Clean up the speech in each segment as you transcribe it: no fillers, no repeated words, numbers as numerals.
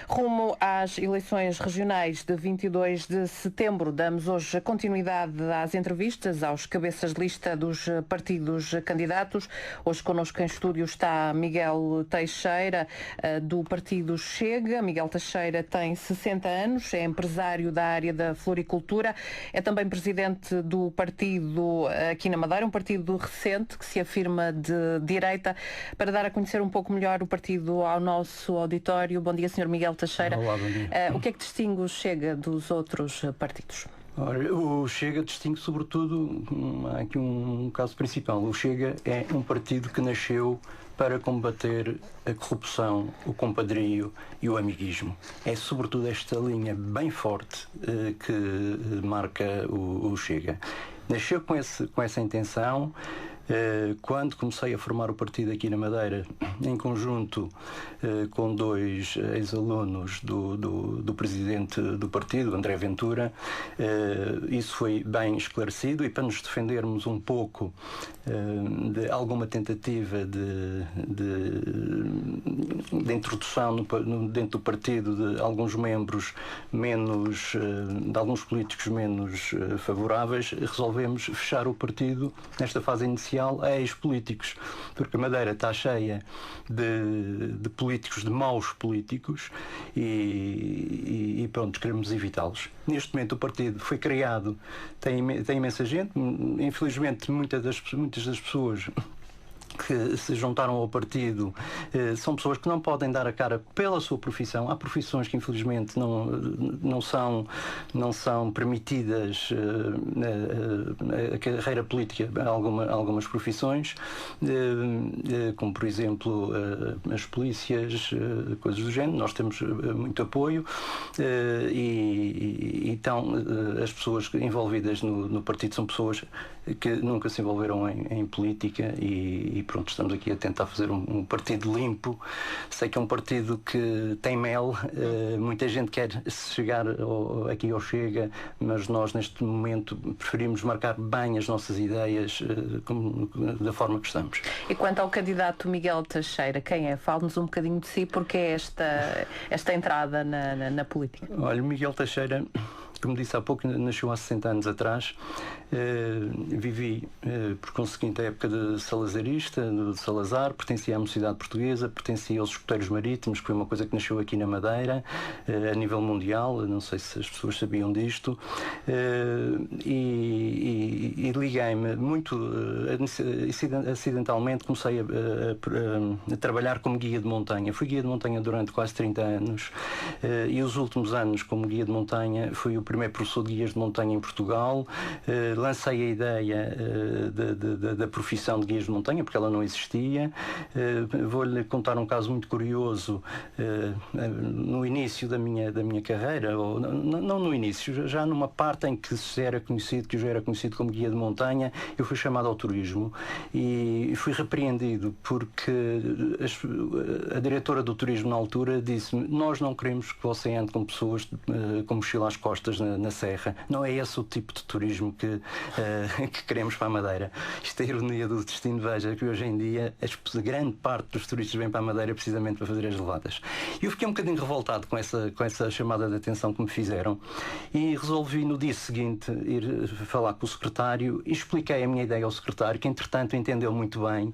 Rumo às eleições regionais de 22 de setembro, damos hoje continuidade às entrevistas aos cabeças de lista dos partidos candidatos. Hoje connosco em estúdio está Miguel Teixeira, do partido Chega. Miguel Teixeira tem 60 anos, é empresário da área da floricultura, é também presidente do partido aqui na Madeira, um partido recente que se afirma de direita. Para dar a conhecer um pouco melhor o partido ao nosso auditório, bom dia, Sr. Miguel Teixeira. Olá, bom dia. O que é que distingue o Chega dos outros partidos? Ora, o Chega distingue sobretudo, há aqui um caso principal. O Chega é um partido que nasceu para combater a corrupção, o compadrio e o amiguismo. É sobretudo esta linha bem forte que marca o Chega. Nasceu com essa intenção. Quando comecei a formar o partido aqui na Madeira, em conjunto com dois ex-alunos do presidente do partido, André Ventura, isso foi bem esclarecido, e para nos defendermos um pouco de alguma tentativa de introdução dentro do partido de alguns membros menos, de alguns políticos menos favoráveis, resolvemos fechar o partido nesta fase inicial a ex-políticos, porque a Madeira está cheia de políticos, de maus políticos, e pronto, queremos evitá-los. Neste momento o partido foi criado, tem imensa gente, infelizmente muitas das pessoas que se juntaram ao partido são pessoas que não podem dar a cara pela sua profissão. Há profissões que infelizmente não são permitidas a carreira política a algumas profissões, como por exemplo as polícias, coisas do género. Nós temos muito apoio, e então as pessoas envolvidas no partido são pessoas que nunca se envolveram em política, e pronto, estamos aqui a tentar fazer um partido limpo. Sei que é um partido que tem mel, muita gente quer chegar aqui ao Chega, mas nós neste momento preferimos marcar bem as nossas ideias da forma que estamos. E quanto ao candidato Miguel Teixeira, quem é? Fale-nos um bocadinho de si, porque é esta entrada na política. Olha, Miguel Teixeira, como disse há pouco, nasceu há 60 anos atrás. Vivi, por conseguinte, a época de salazarista, de Salazar, pertencia à Mocidade Portuguesa, pertencia aos escuteiros marítimos, que foi uma coisa que nasceu aqui na Madeira, a nível mundial. Não sei se as pessoas sabiam disto. E liguei-me muito, acidentalmente, comecei a trabalhar como guia de montanha. Fui guia de montanha durante quase 30 anos, e os últimos anos como guia de montanha fui o primeiro professor de guias de montanha em Portugal. Lancei a ideia da profissão de guias de montanha, porque ela não existia. Vou-lhe contar um caso muito curioso. No início da minha carreira, ou não no início, já numa parte em que eu já era conhecido como guia de montanha, eu fui chamado ao turismo e fui repreendido porque a diretora do turismo na altura disse-me: nós não queremos que você ande com pessoas com mochila às costas na serra. Não é esse o tipo de turismo que queremos para a Madeira. Isto é a ironia do destino. Veja que hoje em dia a grande parte dos turistas vem para a Madeira precisamente para fazer as levadas. E eu fiquei um bocadinho revoltado com essa chamada de atenção que me fizeram, e resolvi no dia seguinte ir falar com o secretário e expliquei a minha ideia ao secretário, que entretanto entendeu muito bem,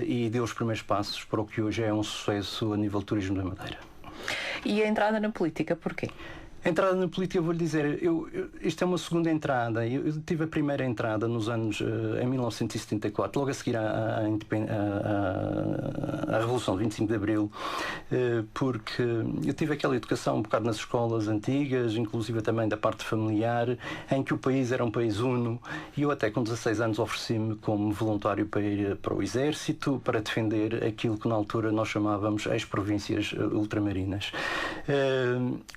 e deu os primeiros passos para o que hoje é um sucesso a nível de turismo da Madeira. E a entrada na política, porquê? A entrada na política, eu vou-lhe dizer, isto é uma segunda entrada. Eu tive a primeira entrada nos anos, em 1974, logo a seguir à Revolução de 25 de Abril, porque eu tive aquela educação um bocado nas escolas antigas, inclusive também da parte familiar, em que o país era um país uno, e eu até com 16 anos ofereci-me como voluntário para ir para o Exército, para defender aquilo que na altura nós chamávamos as províncias ultramarinas.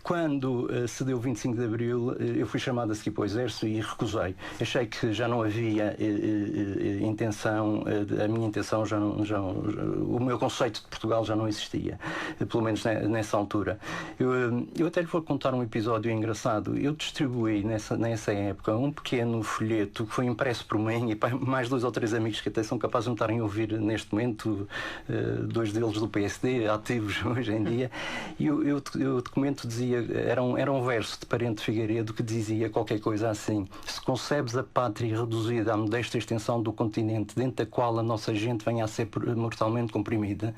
Quando se deu 25 de Abril, eu fui chamado a seguir para o Exército e recusei. Achei que já não havia intenção, a minha intenção o meu conceito de Portugal já não existia, pelo menos nessa altura. Eu até lhe vou contar um episódio engraçado. Eu distribuí nessa época um pequeno folheto que foi impresso por mim e mais 2 ou 3 amigos que até são capazes de me estarem a ouvir neste momento, 2 deles do PSD, ativos hoje em dia, e o documento dizia, era um verso de Parente Figueiredo que dizia qualquer coisa assim: se concebes a pátria reduzida à modesta extensão do continente dentro da qual a nossa gente venha a ser mortalmente comprimida,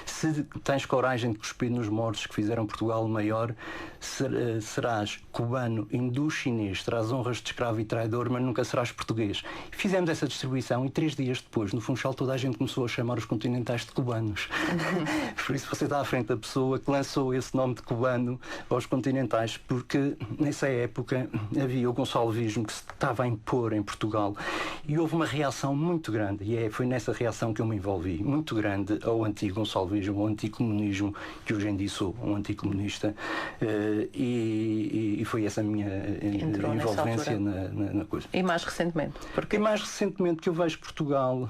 se tens coragem de cuspir nos mortos que fizeram Portugal maior, serás cubano, hindu, chinês, terás honras de escravo e traidor, mas nunca serás português. Fizemos essa distribuição e 3 dias depois, no Funchal, toda a gente começou a chamar os continentais de cubanos. Por isso você está à frente da pessoa que lançou esse nome de cubano aos continentais, porque nessa época havia o gonçalvismo que se estava a impor em Portugal e houve uma reação muito grande, e foi nessa reação que eu me envolvi, muito grande, ao anti-gonçalvismo, ao anticomunismo, que hoje em dia sou um anticomunista, e foi essa a minha envolvência na coisa. E mais recentemente? Porque mais recentemente que eu vejo Portugal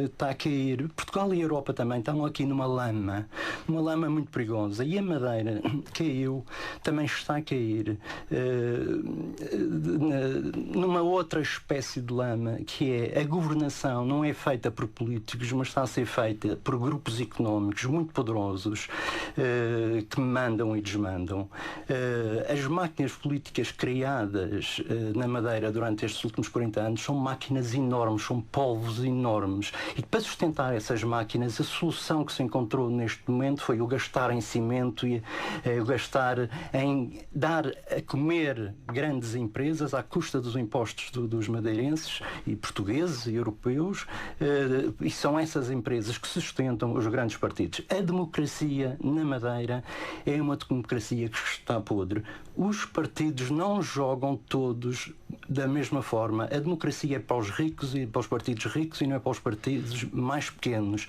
está a cair, Portugal e a Europa também estão aqui numa lama muito perigosa, e a Madeira caiu, também está a cair numa outra espécie de lama, que é a governação não é feita por políticos, mas está a ser feita por grupos económicos muito poderosos que mandam e desmandam. As máquinas políticas criadas na Madeira durante estes últimos 40 anos são máquinas enormes, são polvos enormes, e para sustentar essas máquinas a solução que se encontrou neste momento foi o gastar em cimento e o gastar em dar a comer grandes empresas à custa dos impostos dos madeirenses e portugueses e europeus, e são essas empresas que sustentam os grandes partidos. A democracia na Madeira é uma democracia que está podre. Os partidos não jogam todos da mesma forma. A democracia é para os ricos e para os partidos ricos e não é para os partidos mais pequenos.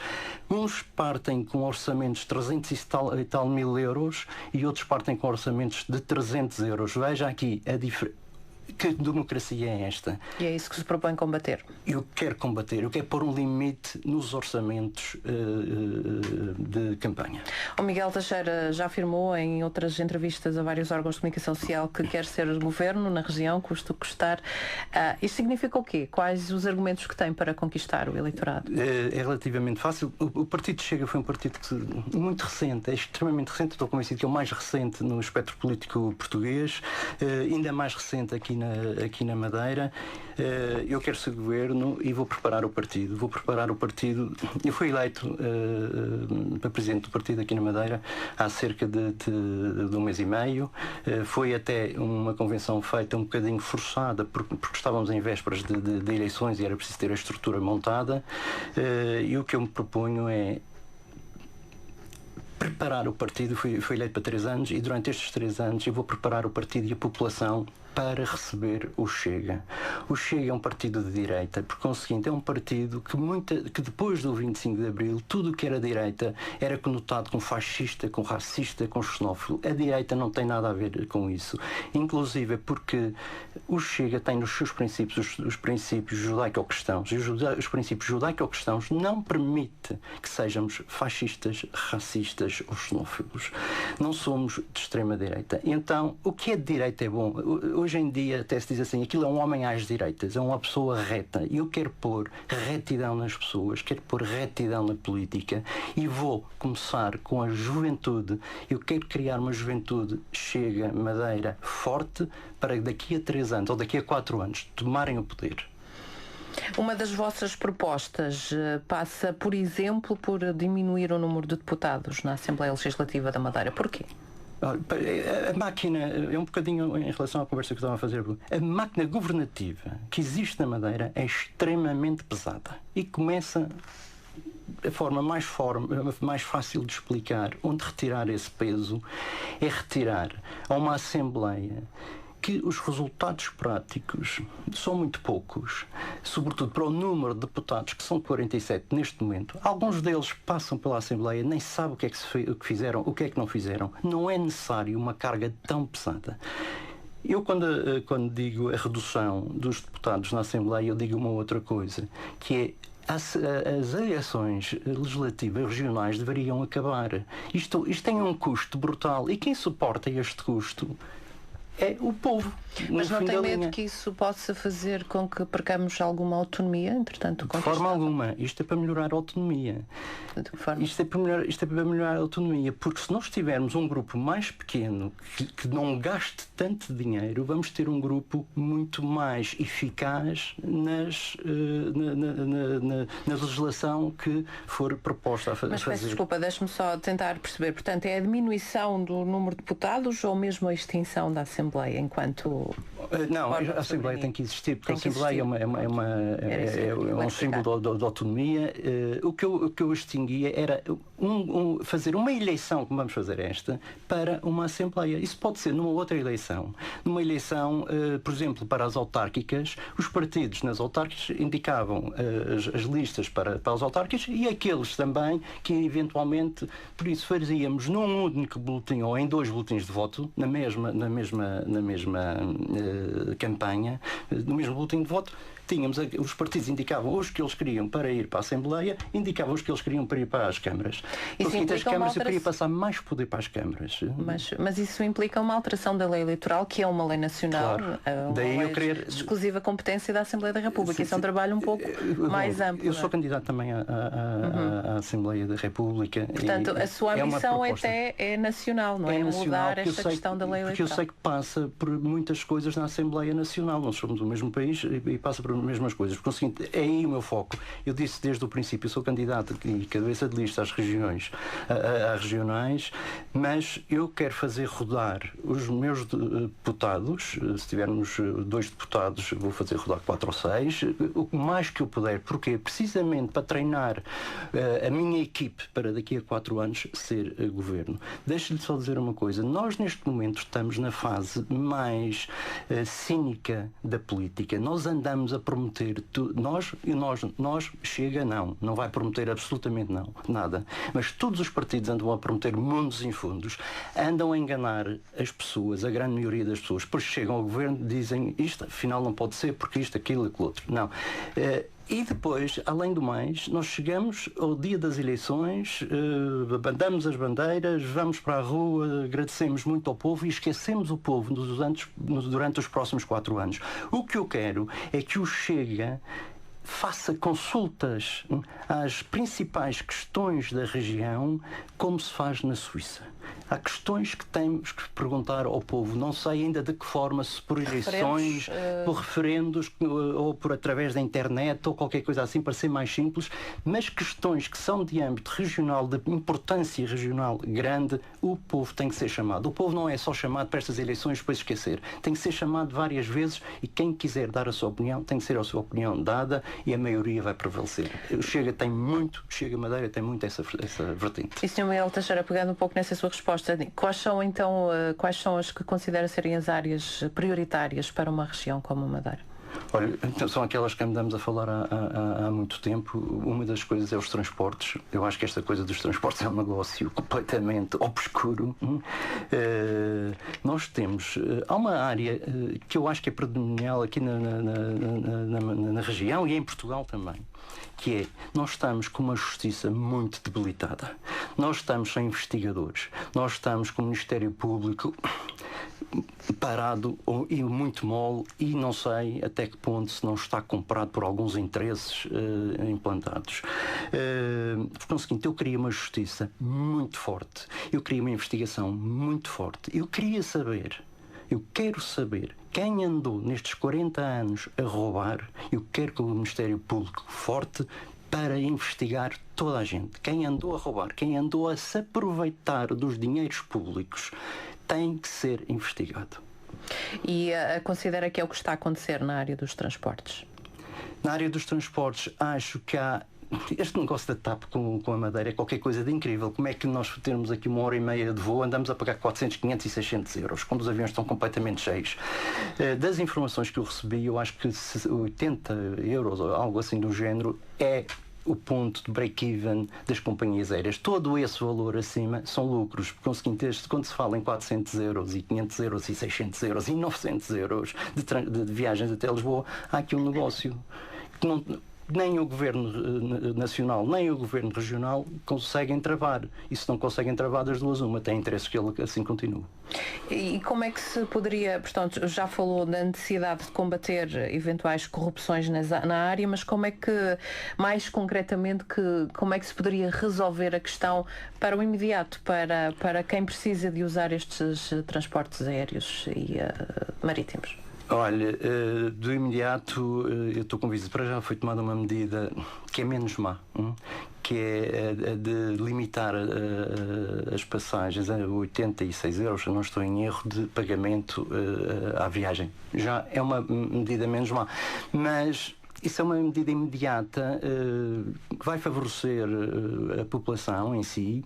Uns partem com orçamentos de 300 e tal mil euros e outros partem com orçamentos de 300 euros. Veja aqui a diferença. Que democracia é esta? E é isso que se propõe combater. Eu quero pôr um limite nos orçamentos de campanha. O Miguel Teixeira já afirmou em outras entrevistas a vários órgãos de comunicação social que quer ser governo na região, custe o que custar. Isto significa o quê? Quais os argumentos que tem para conquistar o eleitorado? É relativamente fácil. O Partido Chega foi um partido muito recente, é extremamente recente. Estou convencido que é o mais recente no espectro político português, ainda mais recente aqui na Madeira. Eu quero ser governo e vou preparar o partido. Eu fui eleito para presidente do partido aqui na Madeira há cerca de um mês e meio. Foi até uma convenção feita um bocadinho forçada, porque estávamos em vésperas de eleições e era preciso ter a estrutura montada. E o que eu me proponho é preparar o partido. Fui eleito para 3 anos e durante estes 3 anos eu vou preparar o partido e a população para receber o Chega. O Chega é um partido de direita, por conseguinte é um partido que depois do 25 de Abril, tudo o que era direita era conotado com fascista, com racista, com xenófobo. A direita não tem nada a ver com isso. Inclusive porque o Chega tem nos seus princípios os princípios judaico-cristãos, e os princípios judaico-cristãos não permitem que sejamos fascistas, racistas ou xenófobos. Não somos de extrema-direita. Então, o que é de direita é bom. Hoje em dia até se diz assim, aquilo é um homem às direitas, é uma pessoa reta. E eu quero pôr retidão nas pessoas, quero pôr retidão na política e vou começar com a juventude. Eu quero criar uma juventude Chega, Madeira, forte, para daqui a 3 anos ou daqui a 4 anos tomarem o poder. Uma das vossas propostas passa, por exemplo, por diminuir o número de deputados na Assembleia Legislativa da Madeira. Porquê? A máquina, é um bocadinho em relação à conversa que estava a fazer, a máquina governativa que existe na Madeira é extremamente pesada e começa a forma mais fácil de explicar onde retirar esse peso é retirar a uma Assembleia que os resultados práticos são muito poucos, sobretudo para o número de deputados, que são 47 neste momento. Alguns deles passam pela Assembleia, nem sabem o que é que fizeram, o que é que não fizeram. Não é necessário uma carga tão pesada. Eu, quando digo a redução dos deputados na Assembleia, eu digo uma outra coisa, que é as eleições legislativas regionais deveriam acabar. Isto tem um custo brutal, e quem suporta este custo é o povo. Mas não tem medo que isso possa fazer com que percamos alguma autonomia, entretanto? De forma alguma. Isto é para melhorar a autonomia. De que forma? Isto é para melhorar a autonomia, porque se nós tivermos um grupo mais pequeno, que não gaste tanto dinheiro, vamos ter um grupo muito mais eficaz na legislação que for proposta a fazer. Mas peço desculpa, deixe-me só tentar perceber. Portanto, é a diminuição do número de deputados ou mesmo a extinção da Assembleia enquanto... Não, a Assembleia tem que existir, porque a Assembleia é um símbolo de autonomia. O que eu extinguia era fazer uma eleição, como vamos fazer esta, para uma Assembleia. Isso pode ser numa outra eleição. Numa eleição, por exemplo, para as autárquicas, os partidos nas autárquicas indicavam as listas para as autárquicas e aqueles também que eventualmente, por isso fazíamos num único boletim ou em 2 boletins de voto, na mesma campanha, no mesmo boletim de voto, os partidos indicavam os que eles queriam para ir para a Assembleia, indicavam os que eles queriam para ir para as câmaras. As câmaras, eu queria passar mais poder para as câmaras. Mas isso implica uma alteração da lei eleitoral, que é uma lei nacional, claro. Daí eu querer... exclusiva competência da Assembleia da República. Isso é um trabalho um pouco mais amplo. Eu sou candidato também à Assembleia da República. Portanto, a sua ambição até é nacional, não é? Mudar esta questão da lei eleitoral. Porque eu sei que passa por muitas coisas na Assembleia Nacional. Nós somos do mesmo país e passa por as mesmas coisas. Porque, seguinte, é aí o meu foco. Eu disse desde o princípio, eu sou candidato e cabeça de lista às regionais, mas eu quero fazer rodar os meus deputados. Se tivermos 2 deputados, vou fazer rodar 4 ou 6, o mais que eu puder. Porquê? Precisamente para treinar a minha equipe para daqui a 4 anos ser governo. Deixe-lhe só dizer uma coisa. Nós, neste momento, estamos na fase mais cínica da política. Nós andamos a prometer nós chega, não vai prometer absolutamente nada, mas todos os partidos andam a prometer mundos e fundos, andam a enganar as pessoas, a grande maioria das pessoas, depois chegam ao governo e dizem isto afinal não pode ser porque isto, aquilo, aquilo outro, não. E depois, além do mais, nós chegamos ao dia das eleições, bandamos as bandeiras, vamos para a rua, agradecemos muito ao povo e esquecemos o povo durante os próximos 4 anos. O que eu quero é que o Chega faça consultas às principais questões da região, como se faz na Suíça. Há questões que temos que perguntar ao povo, não sei ainda de que forma, se por eleições, por referendos, ou por através da internet, ou qualquer coisa assim, para ser mais simples, mas questões que são de âmbito regional, de importância regional grande, o povo tem que ser chamado. O povo não é só chamado para estas eleições e depois esquecer. Tem que ser chamado várias vezes e quem quiser dar a sua opinião, tem que ser a sua opinião dada e a maioria vai prevalecer. O Chega Madeira tem muito essa vertente. E Sr. Miguel Teixeira, pegando um pouco nessa sua resposta, quais são as que considera serem as áreas prioritárias para uma região como a Madeira? Olha, então, são aquelas que andamos a falar há muito tempo. Uma das coisas é os transportes. Eu acho que esta coisa dos transportes é um negócio completamente obscuro. Nós temos... há uma área que eu acho que é predominante aqui na região e em Portugal também, que é, nós estamos com uma justiça muito debilitada. Nós estamos sem investigadores. Nós estamos com o Ministério Público parado e muito mole e não sei até que ponto se não está comprado por alguns interesses implantados. Porque, no seguinte, eu queria uma justiça muito forte, eu queria uma investigação muito forte, eu quero saber quem andou nestes 40 anos a roubar, eu quero que o Ministério Público forte para investigar toda a gente. Quem andou a roubar, quem andou a se aproveitar dos dinheiros públicos, tem que ser investigado. E considera que é o que está a acontecer na área dos transportes? Na área dos transportes, acho que há este negócio da TAP com a Madeira é qualquer coisa de incrível. Como é que nós temos aqui 1h30 de voo, andamos a pagar 400, 500 e 600 euros, quando os aviões estão completamente cheios? Das informações que eu recebi, eu acho que 80 euros ou algo assim do género é o ponto de break-even das companhias aéreas. Todo esse valor acima são lucros. Conseguinte, quando se fala em 400 euros e 500 euros e 600 euros e 900 euros de viagens até Lisboa, há aqui um negócio que não, nem o Governo Nacional nem o Governo Regional conseguem travar. E se não conseguem travar, das duas uma, tem interesse que ele assim continue. E como é que se poderia, portanto, já falou da necessidade de combater eventuais corrupções na área, mas como é que, mais concretamente, como é que se poderia resolver a questão para o imediato, para quem precisa de usar estes transportes aéreos e marítimos? Olha, do imediato, eu estou convencido, para já foi tomada uma medida que é menos má, que é a de limitar as passagens a 86 euros, se não estou em erro, de pagamento à viagem. Já é uma medida menos má, mas isso é uma medida imediata que vai favorecer a população em si,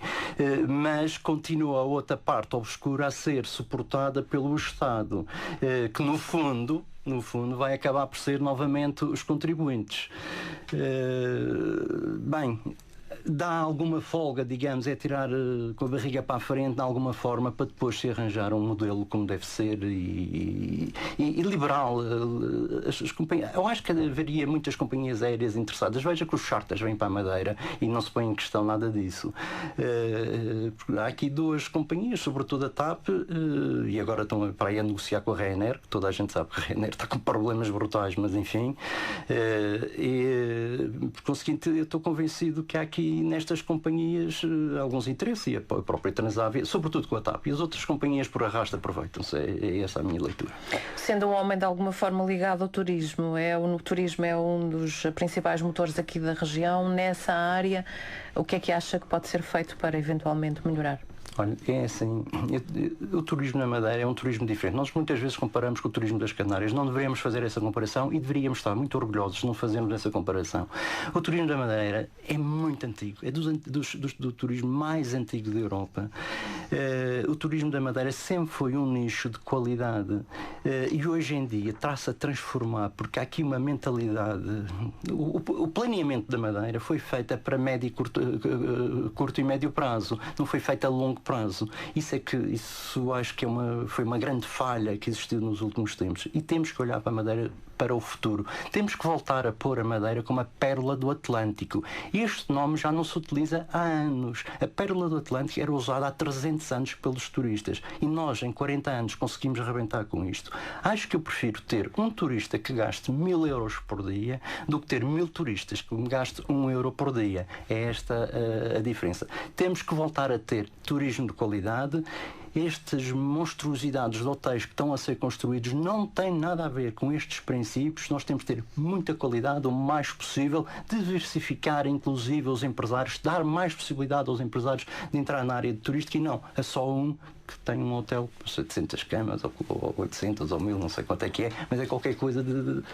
mas continua a outra parte obscura a ser suportada pelo Estado, que no fundo vai acabar por ser novamente os contribuintes. Bem, dá alguma folga, digamos, é tirar com a barriga para a frente de alguma forma para depois se arranjar um modelo como deve ser e liberal. As companhias, eu acho que haveria muitas companhias aéreas interessadas. Veja que os charters vêm para a Madeira e não se põe em questão nada disso. Há aqui duas companhias, sobretudo a TAP, e agora estão para aí a negociar com a Ryanair, que toda a gente sabe que a Ryanair está com problemas brutais, mas enfim. Por conseguinte, eu estou convencido que há aqui nestas companhias alguns interesses, e a própria Transavia, sobretudo com a TAP, e as outras companhias por arrasto aproveitam-se. É essa a minha leitura. Sendo um homem de alguma forma ligado ao turismo, o turismo é um dos principais motores aqui da região. Nessa área, o que é que acha que pode ser feito para eventualmente melhorar? Olha, é assim, o turismo na Madeira é um turismo diferente. Nós muitas vezes comparamos com o turismo das Canárias. Não deveríamos fazer essa comparação e deveríamos estar muito orgulhosos de não fazermos essa comparação. O turismo da Madeira é muito antigo, é do turismo mais antigo da Europa. O turismo da Madeira sempre foi um nicho de qualidade e hoje em dia está-se a transformar, porque há aqui uma mentalidade. O planeamento da Madeira foi feito para médio, curto e médio prazo, não foi feito a longo prazo. Isso acho que foi uma grande falha que existiu nos últimos tempos. E temos que olhar para a Madeira para o futuro. Temos que voltar a pôr a Madeira como a pérola do Atlântico. Este nome já não se utiliza há anos. A pérola do Atlântico era usada há 300 anos pelos turistas. E nós, em 40 anos, conseguimos arrebentar com isto. Acho que eu prefiro ter um turista que gaste 1000 euros por dia do que ter 1000 turistas que gaste 1 euro por dia. É esta a diferença. Temos que voltar a ter turismo de qualidade. Estas monstruosidades de hotéis que estão a ser construídos não têm nada a ver com estes princípios. Nós temos que ter muita qualidade, o mais possível, diversificar inclusive os empresários, dar mais possibilidade aos empresários de entrar na área de turística e não a só um que tem um hotel com 700 camas ou 800 ou 1000, não sei quanto é que é, mas é qualquer coisa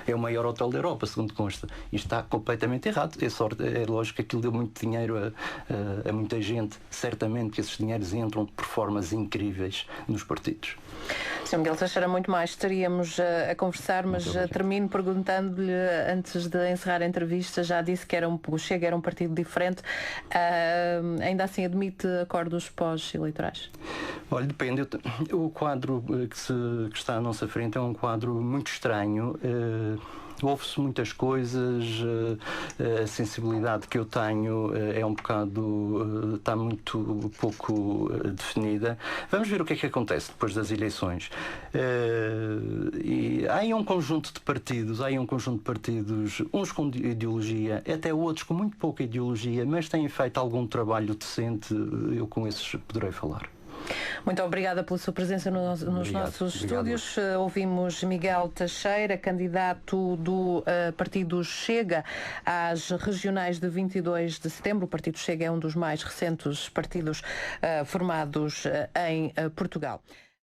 é o maior hotel da Europa, segundo consta. Isto está completamente errado. É lógico que aquilo deu muito dinheiro a muita gente. Certamente que esses dinheiros entram por formas incríveis nos partidos. Sr. Miguel Teixeira, muito mais estaríamos a conversar, mas termino perguntando-lhe, antes de encerrar a entrevista, já disse que o Chega era um partido diferente, ainda assim admite acordos pós-eleitorais? Olha, depende. O quadro que está à nossa frente é um quadro muito estranho. Ouve-se muitas coisas, a sensibilidade que eu tenho é um bocado, está muito pouco definida. Vamos ver o que é que acontece depois das eleições. E há aí um conjunto de partidos, uns com ideologia, até outros com muito pouca ideologia, mas têm feito algum trabalho decente, eu com esses poderei falar. Muito obrigada pela sua presença nos nossos estúdios. Ouvimos Miguel Teixeira, candidato do partido Chega às regionais de 22 de setembro. O partido Chega é um dos mais recentes partidos formados em Portugal.